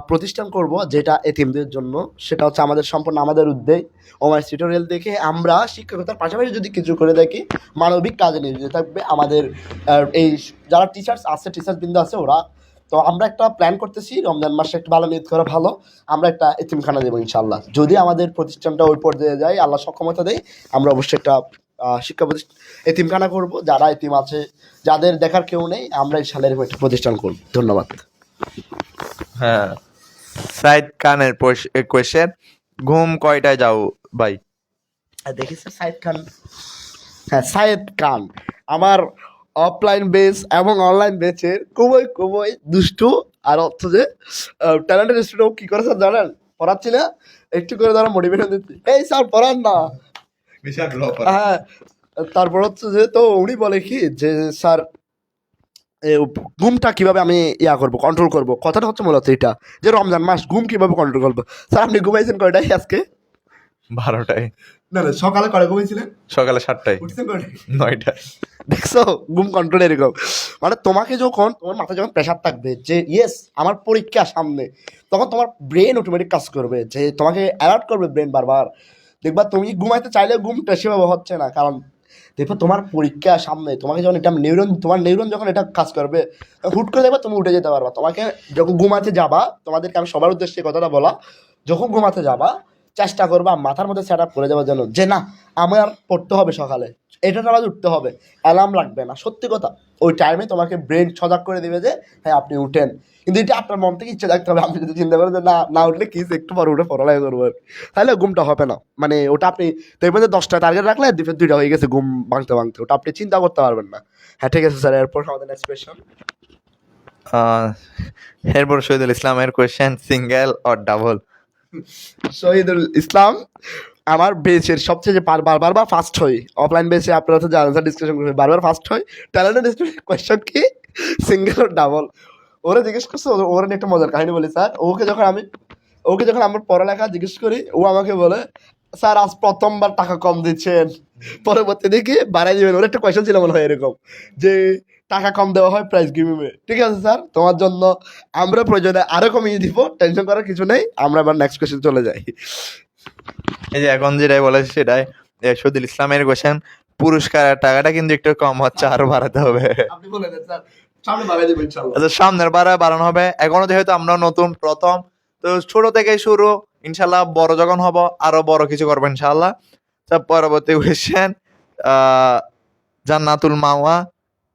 [SPEAKER 2] প্রতিষ্ঠান করব যেটা এতিমদের জন্য, সেটা হচ্ছে আমাদের সম্পূর্ণ আমাদের উদ্যোগ। ওমার টিউটোরিয়াল দেখে আমরা শিক্ষকতার পাশাপাশি যদি কিছু করে দেখি, মানবিক কাজে নিয়োজিত থাকবে আমাদের এই যারা টিচার্স বৃন্দ আছে ওরা। তো আমরা একটা প্ল্যান করতেছি, রমজান মাসে একটা ভালো নিয়ত করা ভালো, আমরা একটা এতিমখানা দেবো ইনশাল্লাহ। যদি আমাদের প্রতিষ্ঠানটা ওই পর্যায়ে যায়, আল্লাহ সক্ষমতা দেয়, আমরা অবশ্যই একটা শিক্ষা প্রতিষ্ঠান এতিমখানা করব। যারা এতিম আছে, যাদের দেখার কেউ নেই, আমরা ইনশাল্লাহ এরকম একটা প্রতিষ্ঠান করব। ধন্যবাদ।
[SPEAKER 1] হ্যাঁ, সাইদ খানের কোয়েশ্চেন, ঘুম কয়টায় যাও ভাই?
[SPEAKER 2] দেখি স্যার সাইদ খান, হ্যাঁ সাইদ খান আমার অফলাইন বেস এবং অনলাইন বেচের খুবই খুবই দুষ্টু। আর হচ্ছে যে ট্যালেন্টেড স্টুডেন্ট কী করে স্যার জানেন, পড়াচ্ছি না একটু করে ধরো মোটিভেশন দিচ্ছি, এই স্যার পড়ান না। হ্যাঁ, তারপর হচ্ছে যে তো উনি বলে কি যে স্যার ঘুমটা কিভাবে আমি করবো, কন্ট্রোল করবো, কথাটা হচ্ছে মূলত এটা যে রমজান মাস ঘুম কিভাবে কন্ট্রোল করবো। স্যার আপনি ঘুমাইছেন কয়টায় আজকে?
[SPEAKER 1] 12টায়।
[SPEAKER 2] না না, সকালে কয়টা ঘুমাইছিলেন?
[SPEAKER 1] সকালে 7টায়।
[SPEAKER 2] উঠছেন কয়টায়?
[SPEAKER 1] 9টায়।
[SPEAKER 2] দেখছো ঘুম কন্ট্রোল এরকম। মানে তোমাকে যখন তোমার মাথায় যখন প্রেশার থাকবে যে ইয়েস আমার পরীক্ষা সামনে, তখন তোমার ব্রেন অটোমেটিক কাজ করবে, যে তোমাকে অ্যালার্ট করবে ব্রেন বারবার। দেখবা তুমি ঘুমাইতে চাইলেও ঘুমটা সেভাবে হচ্ছে না, কারণ দেখো তোমার পরীক্ষা সামনে, তোমাকে যখন এটা তোমার নিউরন যখন এটা কাজ করবে, হুট করে দেখবা তুমি উঠে যেতে পারবা। তোমাকে যখন ঘুমাতে যাবা, তোমাদেরকে আমি সবার উদ্দেশ্যে এই কথাটা বলা, যখন ঘুমাতে যাবা চেষ্টা করবা মাথার মধ্যে সেট আপ করে যাওয়ার জন্য যে না আমার পড়তে হবে সকালে, এটার আওয়াজ উঠতে হবে, অ্যালার্ম লাগবে না। সত্যি কথা, ওই টাইমে তোমাকে ব্রেন সজাগ করে দেবে যে হ্যাঁ আপনি উঠেন। কিন্তু এটা আপনার মন থেকে ইচ্ছে থাকতে হবে। আপনি যদি চিন্তা করেন যে না না উঠলে কি একটু পর উঠে পড়ালেখা করবো আর কি, তাহলে ঘুমটা হবে না। মানে ওটা আপনি দেখবেন যে 10টা টার্গেট রাখলে দুপুর 2টা হয়ে গেছে ঘুম ভাঙতে ভাঙতে, ওটা আপনি চিন্তা করতে পারবেন না। হ্যাঁ ঠিক আছে স্যার, এরপর আমাদের নেক্সট কোয়েশ্চন।
[SPEAKER 1] এরপর শহীদুল ইসলামের question, single or double?
[SPEAKER 2] Shahidul Islam আমার বেচের সবচেয়ে যে বারবার ফার্স্ট হই, অফলাইন বেচে আপনারা তো জানেন স্যার, ডিসকাশন করবে বারবার ফার্স্ট হই। ট্যালেন্টেড স্টুডেন্ট কোয়েশ্চেন কি সিঙ্গেল ও ডাবল, ওরা জিজ্ঞেস করছে। ওরা নিয়ে একটা মজার কাহিনী বলি স্যার। ওকে যখন আমার পড়ালেখা জিজ্ঞেস করি, ও আমাকে বলে স্যার আজ প্রথমবার টাকা কম দিচ্ছেন, পরবর্তী দিকে বাড়াই দিবেন। ওর একটা কোয়েশ্চেন ছিল মনে হয় এরকম যে টাকা কম দেওয়া হয় প্রাইস গিভিংয়ে। ঠিক আছে স্যার, তোমার জন্য আমরা প্রয়োজনে আরো কমিয়ে দিব, টেনশন করার কিছু নেই। আমরা আবার নেক্সট কোয়েশ্চেন চলে যাই।
[SPEAKER 1] এই যে এখন যেটাই বলেছে সেটাই, শহীদুল ইসলামের কোয়েশ্চেন, পুরস্কারের টাকাটা কিন্তু একটু কম হচ্ছে, আরো বাড়াতে হবে।
[SPEAKER 2] আপনি বলে দেন স্যার, সামনে বাড়াই দেবো ইনশাআল্লাহ।
[SPEAKER 1] আচ্ছা, সামনের বারে বাড়ানো হবে। এখনো যেহেতু আমরা নতুন প্রথম, তো ছোট থেকে শুরু, ইনশাল্লাহ বড় যখন হব আরো বড় কিছু করবো ইনশাল্লাহ। পরবর্তী কোয়েশ্চেন, জান্নাতুল মাওয়া,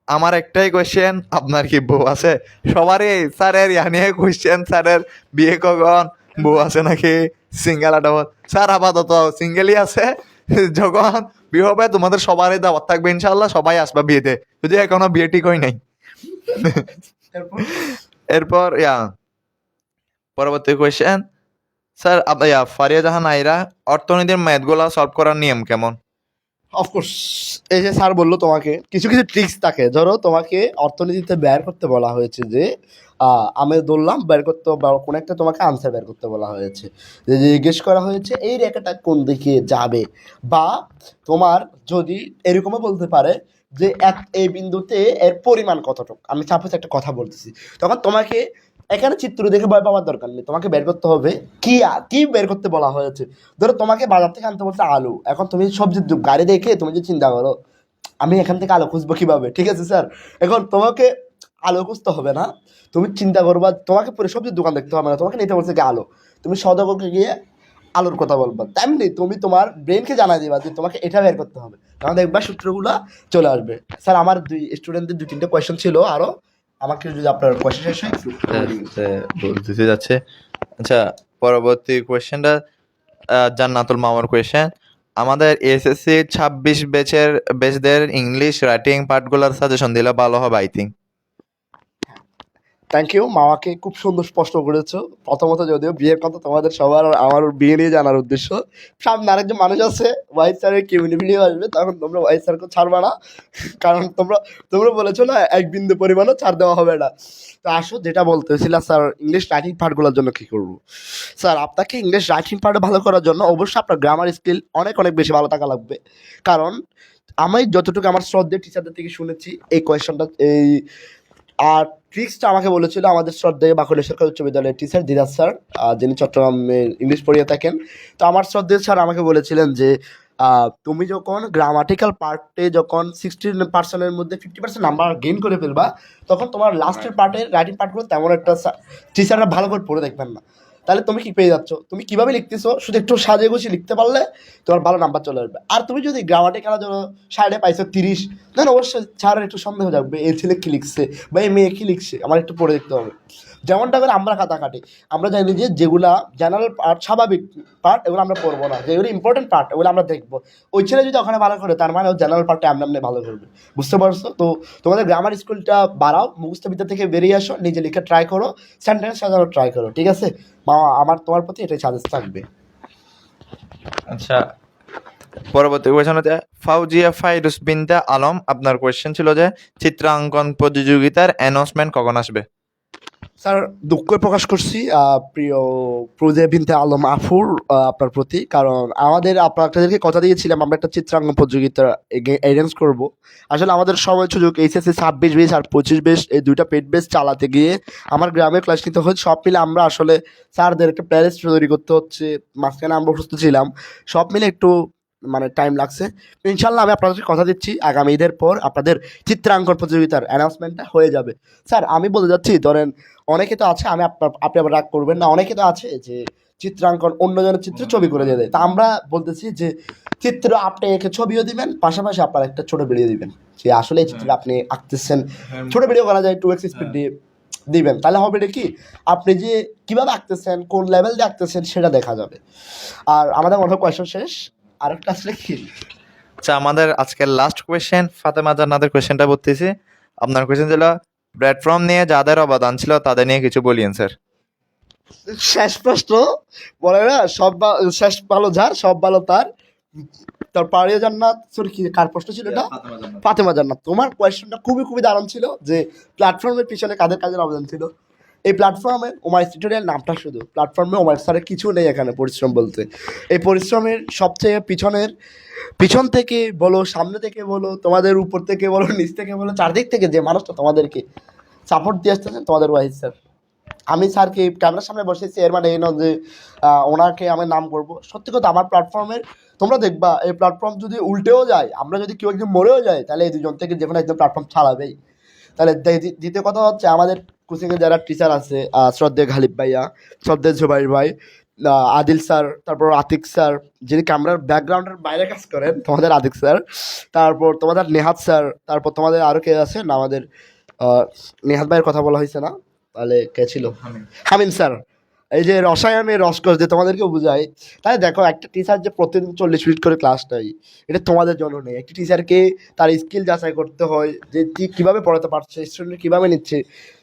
[SPEAKER 1] আমার একটাই কোয়েশ্চেন, আপনার কি বউ আছে? সবারই স্যারের নিয়ে কোয়েশ্চেন, স্যারের বিয়ে কখন, বউ আছে নাকি, সিঙ্গেল ডাবল? স্যার আপাতত সিঙ্গেলই আছে। যখন বিয়ে হবে তোমাদের সবারই দাওয়াত থাকবে ইনশাল্লাহ, সবাই আসবা বিয়েতে, যদি এখনো বিয়ে ঠিক হয় নাই। এরপর পরবর্তী কোয়েশ্চেন, স্যার ফারিয়া জাহান আইরা, অর্থনীতির ম্যাথগুলা সলভ করার নিয়ম কেমন?
[SPEAKER 2] অফকোর্স, এই যে স্যার বললো তোমাকে কিছু কিছু ট্রিক্স থাকে। ধরো তোমাকে অর্থনীতিতে বের করতে বলা হয়েছে যে আমি ধরলাম বের করতে, কোনো একটা তোমাকে আনসার বের করতে বলা হয়েছে, যে জিজ্ঞেস করা হয়েছে এই রেখাটা কোন দিকে যাবে, বা তোমার যদি এরকমও বলতে পারে যে এই বিন্দুতে এর পরিমাণ কতটুকু। আমি সাপোজ একটা কথা বলতেছি, তখন তোমাকে এখানে চিত্র দেখে ভয় পাওয়ার দরকার নেই, তোমাকে বের করতে হবে কি কি বের করতে বলা হয়েছে। ধরো তোমাকে বাজার থেকে আনতে বলছে আলু, এখন তুমি সবজির গাড়ি দেখে তুমি যে চিন্তা করো আমি এখান থেকে আলু খুঁজবো কিভাবে। ঠিক আছে স্যার, এখন তোমাকে আলু খুঁজতে হবে না, তুমি চিন্তা করবা, তোমাকে পুরো সবজির দোকান দেখতে হবে না, তোমাকে নিতে বলছে কি আলু, তুমি সদগকে গিয়ে আলুর কথা বলবা। তেমনি তুমি তোমার ব্রেনকে জানাই দিবা যে তোমাকে এটা বের করতে হবে, তখন দেখবা সূত্রগুলো চলে আসবে। স্যার আমার স্টুডেন্টদের 2-3টে কোয়েশ্চেন ছিল আরও, আমাকে যদি আপনার কোয়েশ্চেন শেষ হয় একটু
[SPEAKER 1] বলতে যাচ্ছে। আচ্ছা, পরবর্তী কোয়েশ্চেনটা জান্নাতুল মামার কোয়েশ্চেন, আমাদের এসএসসি 26 বেচদের ইংলিশ রাইটিং পার্টগুলোর সাজেশন দিলে ভালো হবে আই থিঙ্ক।
[SPEAKER 2] থ্যাংক ইউ, মামাকে খুব সুন্দর স্পষ্ট করেছো। প্রথমত যদিও বিয়ের কথা তোমাদের সবার আমার বিয়ে নিয়ে জানার উদ্দেশ্য, সামনে আরেকজন মানুষ আছে ওয়াইফ স্যারের কিউনি ভিডিও আসবে, তখন তোমরা ওয়াইফ স্যারকে ছাড়বে না, কারণ তোমরা বলেছো না এক বিন্দু পরিমাণও ছাড় দেওয়া হবে না। তো আসো যেটা বলতেছিলাম স্যার, ইংলিশ রাইটিং পার্টগুলোর জন্য কী করবো। স্যার আপনাকে ইংলিশ রাইটিং পার্ট ভালো করার জন্য অবশ্যই আপনার গ্রামার স্কিল অনেক অনেক বেশি ভালো থাকা লাগবে। কারণ আমি যতটুকু আমার শ্রদ্ধেয় টিচারদের থেকে শুনেছি এই কোয়েশনটা, এই আর ট্রিক্সটা আমাকে বলেছিল আমাদের শ্রদ্ধেয় বাঁকুড়া সরকারি উচ্চ বিদ্যালয়ের টিচার দিরাজ স্যার, যিনি চট্টগ্রামে ইংলিশ পড়িয়ে থাকেন। তো আমার শ্রদ্ধেয় স্যার আমাকে বলেছিলেন যে তুমি যখন গ্রামাটিক্যাল পার্টে যখন 60% মধ্যে 50% নাম্বার গেইন করে ফেলবা, তখন তোমার লাস্টের পার্টের রাইটিং পার্টগুলো তেমন একটা টিচাররা ভালো করে পড়ে দেখবেন না। তাহলে তুমি কি পেয়ে যাচ্ছ, তুমি কীভাবে লিখতেছো শুধু একটু সাজিয়ে গুছিয়ে লিখতে পারলে তোমার ভালো নাম্বার চলে আসবে। আর তুমি যদি গ্রামাটিক্যালের জন্য সাইডে পাইছো 30, দেন অবশ্যই স্যারের একটু সন্দেহ যাবে এই ছেলে কী লিখছে বা এই মেয়ে কী লিখছে, আমার একটু পড়ে দেখতে হবে। যেমনটা করে আমরা খাতা কাটি, আমরা জানি যে যেগুলা জেনারেল পার্ট, স্বাভাবিক পার্ট, এগুলো আমরা পড়বো না, যেগুলো ইম্পর্টেন্ট পার্ট এগুলো আমরা দেখবো। ওই ছেলে যদি ওখানে ভালো করে, তার মানে ও জেনারেল পার্টে এমনি এমনি ভালো করবে, বুঝতে পারছো? তো তোমাদের গ্রামার স্কুলটা বাড়াও, মুখস্থ বিদ্যা থেকে বেরিয়ে আসো, নিজে লিখে ট্রাই করো, সেন্টেন্স সাজানো ট্রাই করো, ঠিক আছে? আমার তোমার প্রতি এটাই সাজেস্ট থাকবে।
[SPEAKER 1] আচ্ছা, পরবর্তী কোয়েশন হচ্ছে ফাউজিয়া ফাইরুস বিনতে আলম, আপনার কোয়েশ্চেন ছিল যে চিত্রাঙ্কন প্রতিযোগিতার অ্যানাউন্সমেন্ট কখন আসবে?
[SPEAKER 2] স্যার, দুঃখ প্রকাশ করছি প্রিয় প্রজে বিনতে আলম আফুর আপনার প্রতি, কারণ আপনাদেরকে কথা দিয়েছিলাম আমরা একটা চিত্রাঙ্কন প্রতিযোগিতা অ্যারেঞ্জ করব। আসলে আমাদের সময় সুযোগ এইচএসসি 26 বেস আর 25 বেস, এই দুইটা পেড বেস চালাতে গিয়ে আমার গ্রামে ক্লাস নিতে হচ্ছে, সব মিলে আমরা আসলে স্যারদেরকে প্যারেস তৈরি করতে হচ্ছে, মাঝখানে আমরা অসুস্থ ছিলাম, সব মিলে একটু মানে টাইম লাগছে। ইনশাল্লাহ আমি আপনাদেরকে কথা দিচ্ছি আগামী ঈদের পর আপনাদের চিত্রাঙ্কন প্রতিযোগিতার অ্যানাউন্সমেন্টটা হয়ে যাবে। স্যার, আমি বলতে যাচ্ছি, ধরেন অনেকে তো আছে, আপনি আবার রাগ করবেন না, অনেকে তো আছে যে চিত্রাঙ্কন অন্যজনের চিত্র ছবি করে দিয়ে দেয়, তা আমরা বলতেছি যে চিত্র আপনি এঁকে ছবিও দিবেন, পাশাপাশি আপনার একটা ছোট ভিডিও দিবেন যে আসলে এই চিত্র আপনি আঁকতেছেন, ছোট ভিডিও করা যায় 2x স্পিড দিয়ে দিবেন, তাহলে হবে এটা কি, আপনি যে কীভাবে আঁকতেছেন, কোন লেভেল দিয়ে আঁকতেছেন সেটা দেখা যাবে। আর আমাদের মনে হয় কোয়েশন শেষ, আরেকটা আসলে কি,
[SPEAKER 1] আচ্ছা, আমাদের আজকের লাস্ট কোয়েশ্চেন, ফাতেমা জান্নাতের কোয়েশ্চেনটা বলতেছি। আপনার কোয়েশ্চেন ছিল প্ল্যাটফর্ম নিয়ে যাদের অবদান ছিল তাদের নিয়ে কিছু বলিয়েন স্যার।
[SPEAKER 2] শেষ প্রশ্ন বলে না, শেষ ভালো যার সব ভালো তার, তার পাড়িয়ে জান্নাত, সরি কি কার প্রশ্ন ছিল এটা? ফাতেমা জান্নাত, তোমার কোয়েশ্চনটা খুবই খুবই দারুণ ছিল যে প্ল্যাটফর্মের পিছনে কাদের কাজের অবদান ছিল। এই প্ল্যাটফর্মে ওমাইস টিউটোরিয়াল নামটা, শুধু প্ল্যাটফর্মে ওমাইস স্যারের কিছু নেই এখানে পরিশ্রম বলতে। এই পরিশ্রমের সবচেয়ে পিছন থেকে বলো, সামনে থেকে বলো, তোমাদের উপর থেকে বলো, নিচ থেকে বলো, চারদিক থেকে যে মানুষটা তোমাদেরকে সাপোর্ট দিয়ে আসতেছেন, তোমাদের ওয়াহিদ স্যার। আমি স্যারকে ক্যামেরার সামনে বসেছি, এর মানে এই নয় যে ওনাকে আমি নাম করবো। সত্যি কথা, আমার প্ল্যাটফর্মের তোমরা দেখবা এই প্ল্যাটফর্ম যদি উল্টেও যায়, আমরা যদি কেউ একজন মরেও যায়, তাহলে এই দুজন থেকে যে কোনো একজন প্ল্যাটফর্ম ছাড়াবেই। তাহলে দ্বিতীয় কথা হচ্ছে, আমাদের কোচিংয়ে যারা টিচার আছে, শ্রদ্ধেয় ঘালিব ভাইয়া, শ্রদ্ধেয় জুবাইর ভাই, আদিল স্যার, তারপর আতিক স্যার যিনি ক্যামেরার ব্যাকগ্রাউন্ডের বাইরে কাজ করেন, তোমাদের আতিক স্যার, তারপর তোমাদের নেহাত স্যার, তারপর তোমাদের আরও কে আছে না, আমাদের নেহাত ভাইয়ের কথা বলা হয়েছে না, তাহলে কে ছিল, হামিম স্যার, এই যে রসায়নের রসকস যে তোমাদেরকে বোঝায়। তাই দেখো, একটা টিচার যে প্রতিদিন 40 মিনিট করে ক্লাস নেয়, এটা তোমাদের জন্য নেই। একটি টিচারকে তার স্কিল যাচাই করতে হয়, যে কীভাবে পড়াতে পারছে, স্টুডেন্ট কীভাবে নিচ্ছে,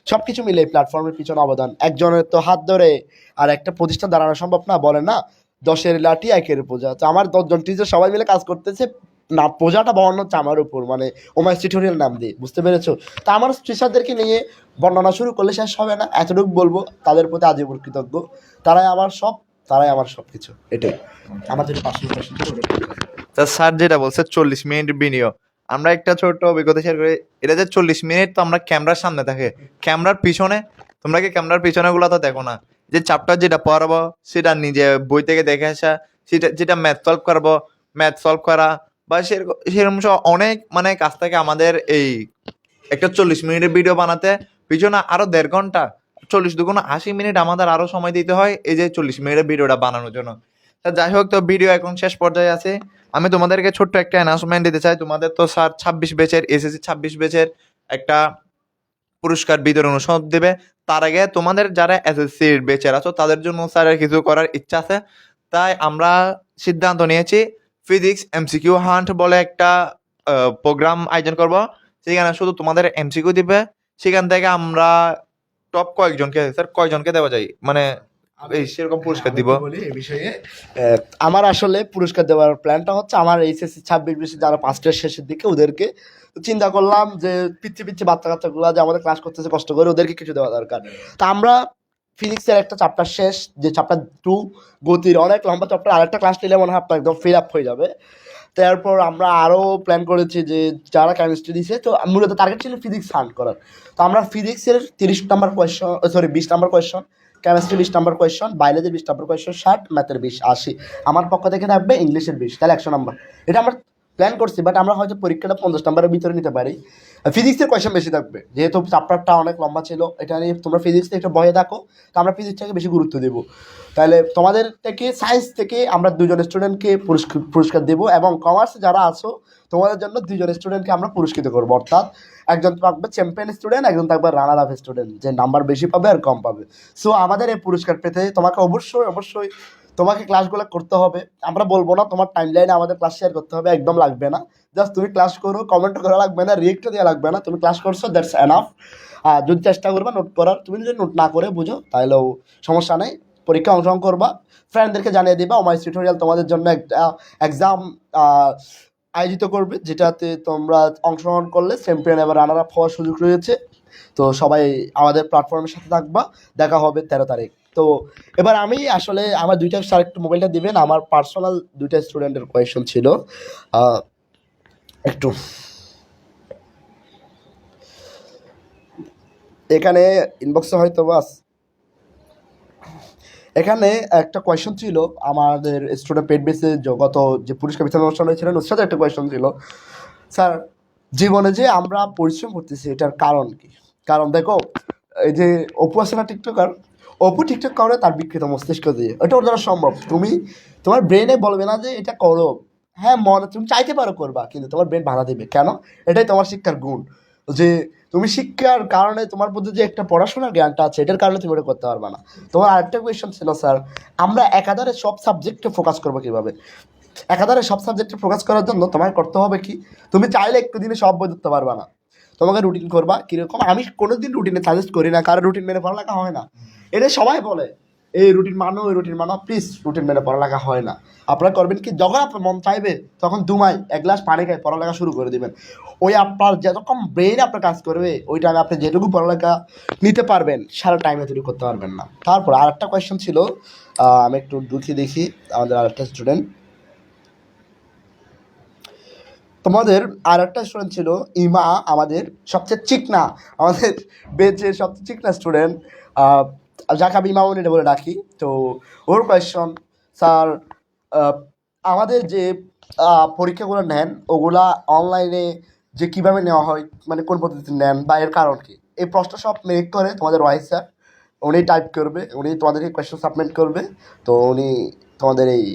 [SPEAKER 2] সব কিছু মিলে এই প্ল্যাটফর্মের পিছনে অবদান। একজনের তো হাত ধরে আর একটা প্রতিষ্ঠান দাঁড়ানো সম্ভব না, বলে না 10-এর লাঠি 1-এর পূজা। তো আমার 10জন টিচার সবাই মিলে কাজ করতেছে, না পূজাটা বর্ণনা হচ্ছে আমার উপর, মানে ওমাইস টিউটোরিয়াল নাম দিয়ে, বুঝতে পেরেছো? তা আমার টিচারদেরকে নিয়ে বর্ণনা শুরু করলে শেষ হবে না, এতটুকু বলবো তাদের প্রতি আজীবন কৃতজ্ঞ। তারাই আমার সব কিছু, এটাই আমাদের পাশে।
[SPEAKER 1] তা স্যার যেটা বলছে 40 মিনিট ভিডিও, আমরা একটা ছোট অভিজ্ঞতা শেয়ার করি। এটা যে 40 মিনিট তো আমরা ক্যামেরার সামনে থাকে, ক্যামেরার পিছনে তোমরা কি ক্যামেরার পিছনে গুলো তো দেখো না। যে চ্যাপ্টার যেটা পড়াবো সেটা নিজে বই থেকে দেখে আসা, সেটা যেটা ম্যাথ সলভ করা, বা সেরকম সব অনেক মানে কাজ থাকে আমাদের। এই একটা 40 মিনিটের ভিডিও বানাতে পিছনে আরো 1.5 ঘন্টা, 40 দুগুণ 80 মিনিট আমাদের আরো সময় দিতে হয় এই যে 40 মিনিটের ভিডিওটা বানানোর জন্য। তা যাই হোক, তো ভিডিও এখন শেষ পর্যায়ে আছে। আমি তোমাদেরকে ছোট্ট একটা অ্যানাউন্সমেন্ট দিতে চাই। তোমাদের তো স্যার 26 ব্যাচের এসএসসি 26 ব্যাচের একটা পুরস্কার বিতরণ উৎসব দেবে। তার আগে তোমাদের যারা এসএসসির ব্যাচের আছো তাদের জন্য স্যারের কিছু করার ইচ্ছা আছে। তাই আমরা সিদ্ধান্ত নিয়েছি ফিজিক্স এমসিকিউ হান্ট বলে একটা প্রোগ্রাম আয়োজন করব। সেখানে শুধু তোমাদের এমসিকিউ দিবে, সেখান থেকে আমরা টপ কয়েকজনকে দেওয়া যায়, মানে এই সেরকম পুরস্কার দিব।
[SPEAKER 2] বলি এই বিষয়ে, আমার আসলে পুরস্কার দেওয়ার প্ল্যানটা হচ্ছে, আমার এইচএসসি 26 বেশি যারা পাঁচটার শেষের দিকে, ওদেরকে চিন্তা করলাম যে পিচ্ছি বাচ্চা কাচ্চাগুলো যে আমাদের ক্লাস করতেছে কষ্ট করে, ওদেরকে কিছু দেওয়া দরকার। তা আমরা ফিজিক্সের একটা চ্যাপ্টার শেষ, যে চ্যাপ্টার 2 গতির অনেক লম্বা চ্যাপ্টার, আরেকটা ক্লাস নিলে মনে হয় আপনার একদম ফিল আপ হয়ে যাবে। তারপর আমরা আরও প্ল্যান করেছি যে যারা কেমিস্ট্রি দিয়েছে, তো মূলত টার্গেট ছিল ফিজিক্স হান্ট করার। তো আমরা ফিজিক্সের 30 number question, 20 number question, chemistry 20 number question, বায়োলজির 20 নাম্বার কোয়েশন 60, ম্যাথের 20 80, আমার পক্ষ থেকে থাকবে ইংলিশের 20, তাহলে 100 নাম্বার। এটা আমরা প্ল্যান করছি, বাট আমরা হয়তো পরীক্ষাটা 50 নম্বরের ভিতরে নিতে পারি। ফিজিক্সের কোয়েশ্চেন বেশি থাকবে, যেহেতু চ্যাপ্টারটা অনেক লম্বা ছিল, এটা নিয়ে তোমরা ফিজিক্সে একটু ভয়ে থাকো, তো আমরা ফিজিক্সটাকে বেশি গুরুত্ব দেবো। তাহলে তোমাদের থেকে সায়েন্স থেকে আমরা 2জন স্টুডেন্টকে পুরস্কার দেবো, এবং কমার্সে যারা আছো তোমাদের জন্য 2জন স্টুডেন্টকে আমরা পুরস্কৃত করবো। অর্থাৎ একজন থাকবে চ্যাম্পিয়ন স্টুডেন্ট, একজন থাকবে রানার আপ স্টুডেন্ট, যে নাম্বার বেশি পাবে আর কম পাবে। সো আমাদের এই পুরস্কার পেতে তোমাকে অবশ্যই তোমাকে ক্লাসগুলো করতে হবে। আমরা বলবো না তোমার টাইম লাইনে আমাদের ক্লাস শেয়ার করতে হবে, একদম লাগবে না। জাস্ট তুমি ক্লাস করো, কমেন্ট করা লাগবে না, রিয়েক্টও দেওয়া লাগবে না, তুমি ক্লাস করছো, দ্যাটস এনাফ। আর যদি চেষ্টা করবা নোট করার, তুমি যদি নোট না করে বুঝো তাহলেও সমস্যা নেই, পরীক্ষা অংশগ্রহণ করবা, ফ্রেন্ডদেরকে জানিয়ে দিবা ওমাইস টিউটোরিয়াল তোমাদের জন্য একটা এক্সাম আয়োজিত করবে, যেটাতে তোমরা অংশগ্রহণ করলে চ্যাম্পিয়ন এবার রানার আপ হওয়ার সুযোগ রয়েছে। তো সবাই আমাদের প্ল্যাটফর্মের সাথে থাকবা, দেখা হবে 13 তারিখ। তো এবার আমি আসলে আমার 2টা স্যার একটু মোবাইলটা দিবেন, আমার পার্সোনাল 2টা স্টুডেন্টের কোয়েশন ছিল। একটু এখানে ইনবক্সে হয়তো বাস এখানে একটা কোয়েশন ছিল আমাদের স্টুডেন্ট পেড বেসে গত যে পুরস্কার বিতরণ অনুষ্ঠান হয়েছিল, ওর সাথে একটা কোয়েশন ছিল, স্যার জীবনে যে আমরা পরিশ্রম করতেছি এটার কারণ কি? কারণ দেখো, এই যে অপু আছে না টিকটকার, অপু টিকটক করে তার বিকৃত মস্তিষ্ক দিয়ে, এটা ওর দ্বারা সম্ভব। তুমি তোমার ব্রেনে বলবে না যে এটা করো, হ্যাঁ মনে তুমি চাইতে পারো করবা, কিন্তু তোমার ব্রেন বাধা দেবে কেন? এটাই তোমার শিক্ষার গুণ, যে তুমি শিক্ষার কারণে তোমার মধ্যে যে একটা পড়াশোনার জ্ঞানটা আছে এটার কারণে তুমি ওটা করতে পারবে না। তোমার আরেকটা কোয়েশ্চন ছিল, স্যার আমরা একাধারে সব সাবজেক্টে ফোকাস করবো কীভাবে? একাধারে সব সাবজেক্টে ফোকাস করার জন্য তোমার করতে হবে কি, তুমি চাইলে একটু দিনে সব বই ধরতে পারবা না, তোমাকে রুটিন করবা। কীরকম? আমি কোনোদিন রুটিনে সাজেস্ট করি না, কারণ রুটিন মেনে পড়ালেখা হয় না। এটা সবাই বলে এই রুটিন মানো, ওই রুটিন মানো, প্লিজ রুটিন মেনে পড়ালেখা হয় না। আপনারা করবেন কি, যখন আপনার মন চাইবে তখন 2 মাইল 1 গ্লাস পানি খায় পড়ালেখা শুরু করে দিবেন। ওই আপনার যতক্ষণ ব্রেন আপনার কাজ করবে ওই টাইমে আপনি যেটুকু পড়ালেখা নিতে পারবেন সারা টাইমে তৈরি করতে পারবেন না। তারপর আরেকটা কোয়েশ্চেন ছিল, আমি একটু দেখি আমাদের আরেকটা স্টুডেন্ট, তোমাদের আর একটা স্টুডেন্ট ছিল ইমা, আমাদের সবচেয়ে চিকনা, আমাদের বেঞ্চের সবচেয়ে চিকনা স্টুডেন্ট, যাকে আমি ইমামনি বলে ডাকি। তো ওর কোয়েশন, স্যার আমাদের যে পরীক্ষাগুলো নেন ওগুলা অনলাইনে যে কীভাবে নেওয়া হয়, মানে কোন পদ্ধতিতে নেন বা এর কারণ কি? এই প্রশ্ন সব মেক করে তোমাদের ওয়াইস স্যার, উনি টাইপ করবে, উনি তোমাদেরকে কোয়েশ্চন সাবমিট করবে। তো উনি তোমাদের এই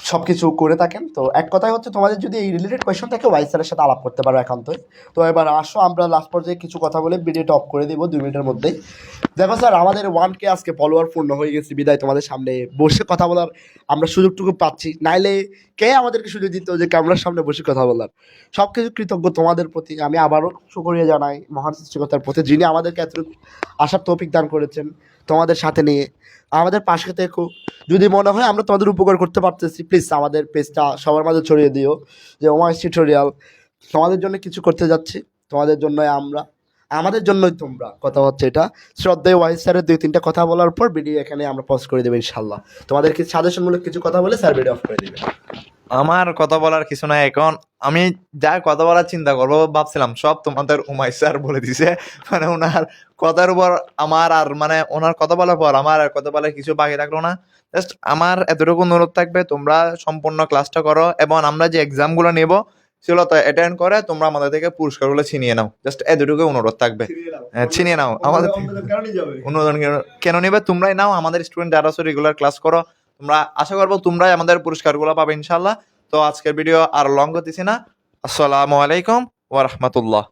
[SPEAKER 2] সব কিছু করে থাকেন। তো এক কথায় হচ্ছে তোমাদের যদি এই রিলেটেড কোয়েশ্চন থাকে ওয়াইস স্যারের সাথে আলাপ করতে পারো একান্তই। তো এবার আসো আমরা লাস্ট পর্যায়ে কিছু কথা বলে ভিডিওটা অফ করে দেবো 2 মিনিটের মধ্যেই। দেখো স্যার, আমাদের 1K আজকে ফলোয়ার পূর্ণ হয়ে গেছে, বিদায় তোমাদের সামনে বসে কথা বলার আমরা সুযোগটুকু পাচ্ছি, নাইলে কে আমাদেরকে সুযোগ দিত যে ক্যামেরার সামনে বসে কথা বলার। সব কিছু কৃতজ্ঞ তোমাদের প্রতি, আমি আবারও শুকরিয়া জানাই মহান সৃষ্টিকর্তার প্রতি, যিনি আমাদেরকে এত আসার তৌফিক দান করেছেন তোমাদের সাথে নিয়ে। আমাদের পাশে থেকো, যদি মনে হয় আমরা তোমাদের উপকার করতে পারতেছি প্লিজ আমাদের পেজটা সবার মাঝে ছড়িয়ে দিও, যে ওমাইস টিউটোরিয়াল তোমাদের জন্য কিছু করতে যাচ্ছি, তোমাদের জন্যই আমরা, আমাদের জন্যই তোমরা। কথা হচ্ছে এটা। শ্রদ্ধেয় ওয়াহিদ স্যারের 2-3টা কথা বলার পর ভিডিও এখানে আমরা পজ করে দেবো ইনশাল্লাহ। তোমাদেরকে সাজেশনমূলক কিছু কথা বলে স্যার ভিডিও অফ করে দেবে।
[SPEAKER 1] আমার কথা বলার কিছু নাই এখন, আমি যা কথা বলার চিন্তা করবো ভাবছিলাম সব তোমাদের উমাই স্যার বলে দিছে। মানে ওনার কথার উপর আমার আর মানে ওনার কথা বলার পর আমার আর কথা বলার কিছু বাকি থাকলো না। জাস্ট আমার এতটুকু অনুরোধ থাকবে, তোমরা সম্পূর্ণ ক্লাসটা করো এবং আমরা যে এক্সামগুলো নেব সেগুলো তো অ্যাটেন্ড করে তোমরা আমাদের থেকে পুরস্কারগুলো ছিনিয়ে নাও। জাস্ট এতটুকু অনুরোধ থাকবে, ছিনিয়ে নাও। আমাদের অনুমোদন কেন নেবে, তোমরাই নাও। আমাদের স্টুডেন্ট যারা আছে রেগুলার ক্লাস করো, তোমরা আশা করবো তোমরাই আমাদের পুরস্কারগুলো পাবে ইনশাল্লাহ। তো আজকের ভিডিও আর লং করতেছি না। আসসালামু আলাইকুম ওয়া রাহমাতুল্লাহ।